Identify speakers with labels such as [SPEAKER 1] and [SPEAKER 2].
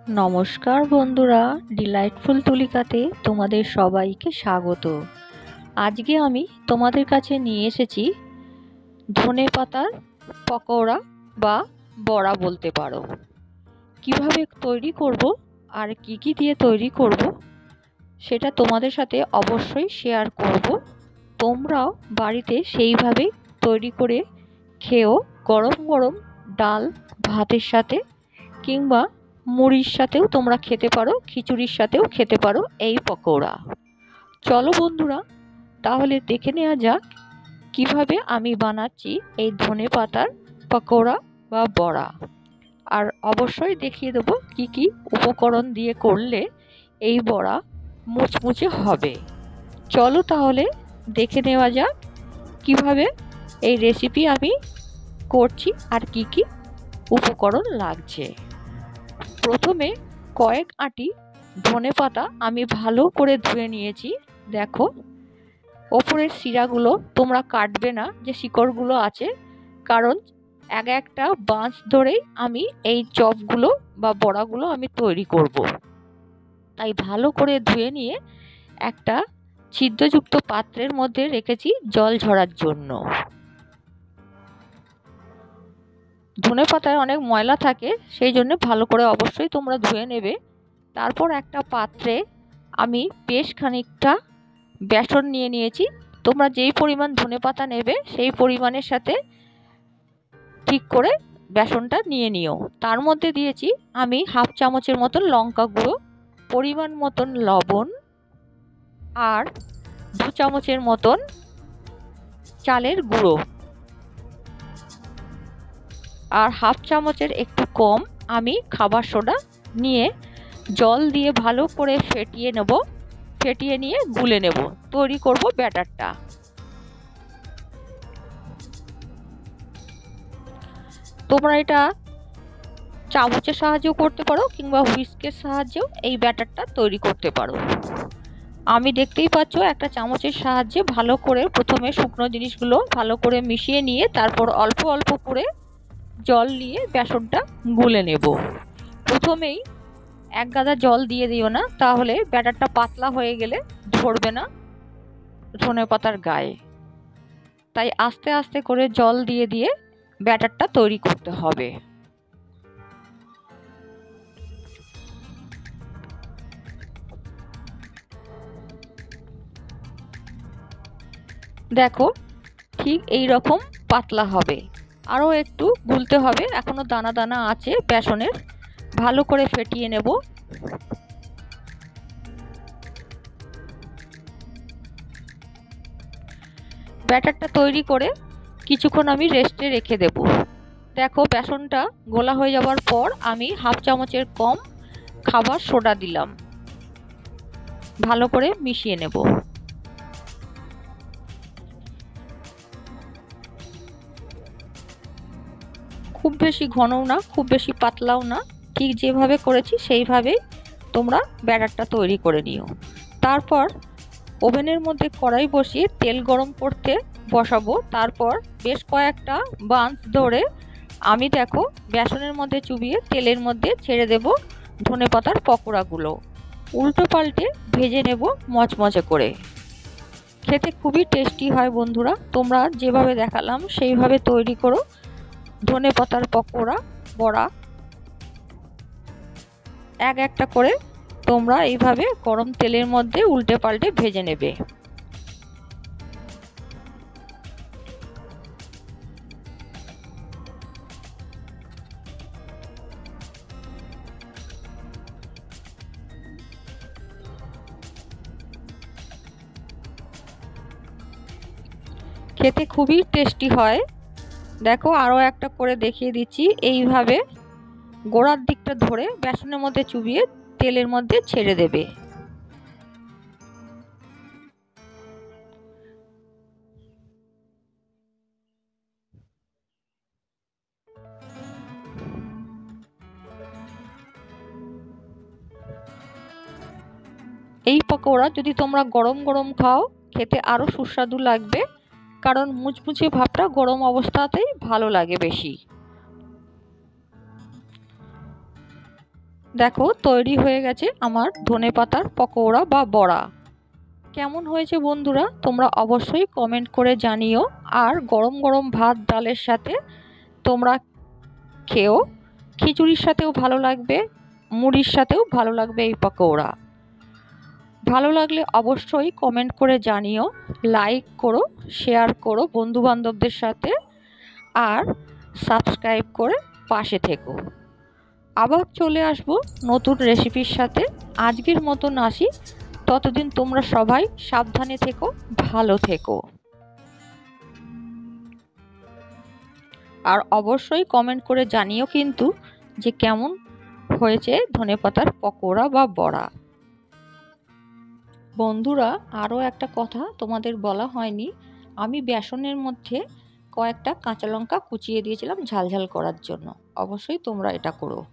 [SPEAKER 1] নমস্কার বন্ধুরা, ডিলাইটফুল তুলিকাতে তোমাদের সবাইকে স্বাগত। আজকে আমি তোমাদের কাছে নিয়ে এসেছি ধনেপাতার পকোড়া বা বড়া বলতে পারো। কিভাবে তৈরি করব আর কি কি দিয়ে তৈরি করব সেটা তোমাদের সাথে অবশ্যই শেয়ার করব। তোমরাও বাড়িতে সেইভাবেই তৈরি করে খেও। গরম গরম ডাল ভাতের সাথে কিংবা মুড়ির সাথেও তোমরা খেতে পারো, খিচুড়ির সাথেও খেতে পারো এই পকোড়া। চলো বন্ধুরা, তাহলে দেখে নেওয়া যাক কিভাবে আমি বানাচ্ছি এই ধনেপাতার পকোড়া বা বড়া। আর অবশ্যই দেখিয়ে দেবো কি কি উপকরণ দিয়ে করলে এই বড়া মুচমুচে হবে। চলো তাহলে দেখে নেওয়া যাক কিভাবে এই রেসিপি আমি করছি আর কি কি উপকরণ লাগছে। প্রথমে কয়েক আঁটি ধনেপাতা আমি ভালো করে ধুয়ে নিয়েছি। দেখো, ওপরের শিরাগুলো তোমরা কাটবে না, যে শিকড়গুলো আছে, কারণ এক একটা বাঁশ ধরেই আমি এই চপগুলো বা বড়াগুলো আমি তৈরি করব। তাই ভালো করে ধুয়ে নিয়ে একটা ছিদ্রযুক্ত পাত্রের মধ্যে রেখেছি জল ঝরার জন্য। ধনেপাতায় অনেক ময়লা থাকে, সেই জন্য ভালো করে অবশ্যই তোমরা ধুয়ে নেবে। তারপর একটা পাত্রে আমি বেশ খানিকটা বেসন নিয়ে নিয়েছি। তোমরা যেই পরিমাণ ধনেপাতা নেবে সেই পরিমাণের সাথে ঠিক করে বেসনটা নিয়ে নিও। তার মধ্যে দিয়েছি আমি হাফ চামচের মতন লঙ্কা গুঁড়ো, পরিমাণ মতন লবণ, আর 2 চামচের মতন চালের গুঁড়ো, আর হাফ চামচের একটু কম আমি খাবার সোডা নিয়ে জল দিয়ে ভালো করে ফেটিয়ে নেব। ফেটিয়ে নিয়ে গুলে নেব, তৈরি করব ব্যাটারটা। তোমরা এটা চামচের সাহায্যেও করতে পারো কিংবা হুইস্কের সাহায্যেও এই ব্যাটারটা তৈরি করতে পারো। আমি দেখতেই পাচ্ছ একটা চামচের সাহায্যে ভালো করে প্রথমে শুকনো জিনিসগুলো ভালো করে মিশিয়ে নিয়ে তারপর অল্প অল্প করে জল নিয়ে বেসনটা গুলে নেব। প্রথমেই এক গাদা জল দিয়ে দিও না, তাহলে ব্যাটারটা পাতলা হয়ে গেলে ধরবে না ধনেপাতার গায়ে। তাই আস্তে আস্তে করে জল দিয়ে দিয়ে ব্যাটারটা তৈরি করতে হবে। দেখো, ঠিক এই রকম পাতলা হবে। আরও একটু গুলতে হবে, এখনো দানা দানা আছে বেসনের। ভালো করে ফেটিয়ে নেব। ব্যাটারটা তৈরি করে কিছুক্ষণ আমি রেস্টে রেখে দেব। দেখো, বেসনটা গোলা হয়ে যাওয়ার পর আমি হাফ চামচের কম খাবার সোডা দিলাম। ভালো করে মিশিয়ে নেব। খুব বেশি ঘনও না, খুব বেশি পাতলাও না, ঠিক যেভাবে করেছি সেইভাবেই তোমরা ব্যাটারটা তৈরি করে নিও। তারপর ওভেনের মধ্যে কড়াই বসিয়ে তেল গরম করতে বসাবো। তারপর বেশ কয়েকটা বাঁশ ধরে আমি দেখো বেসনের মধ্যে চুবিয়ে তেলের মধ্যে ছেড়ে দেব ধনেপাতার পকোড়াগুলো। উল্টো পাল্টে ভেজে নেব মচমচে করে। খেতে খুবই টেস্টি হয় বন্ধুরা, তোমরা যেভাবে দেখালাম সেইভাবে তৈরি করো ধনেপাতার পকোড়া বড়া। এক একটা করে তোমরা এইভাবে গরম তেলের মধ্যে উল্টে পাল্টে ভেজে নেবে। খেতে খুবই টেস্টি হয়। দেখো, আরও একটা করে দেখিয়ে দিচ্ছি। এইভাবে গোড়ার দিকটা ধরে বেসনের মধ্যে চুবিয়ে তেলের মধ্যে ছেড়ে দেবে। এই পকোড়া যদি তোমরা গরম গরম খাও খেতে আরও সুস্বাদু লাগবে, কারণ মুচমুচে ভাবটা গরম অবস্থাতেই ভালো লাগে বেশি। দেখো তৈরি হয়ে গেছে আমার ধনেপাতার পকোড়া বা বড়া। কেমন হয়েছে বন্ধুরা তোমরা অবশ্যই কমেন্ট করে জানিও। আর গরম গরম ভাত ডালের সাথে তোমরা খেও, খিচুড়ির সাথেও ভালো লাগবে, মুড়ির সাথেও ভালো লাগবে এই পকোড়া। ভালো লাগলে অবশ্যই কমেন্ট করে জানিও, লাইক করো, শেয়ার করো বন্ধুবান্ধবদের সাথে, আর সাবস্ক্রাইব করে পাশে থেকো। আবার চলে আসবো নতুন রেসিপির সাথে। আজকের মতন আসি, ততদিন তোমরা সবাই সাবধানে থেকো, ভালো থেকো। আর অবশ্যই কমেন্ট করে জানিও কিন্তু যে কেমন হয়েছে ধনেপাতার পকোড়া বা বড়া। বন্ধুরা আরও একটা কথা তোমাদের বলা হয়নি, আমি বেসনের মধ্যে কয়েকটা কাঁচা লঙ্কা কুচিয়ে দিয়েছিলাম ঝাল ঝাল করার জন্য। অবশ্যই তোমরা এটা করো।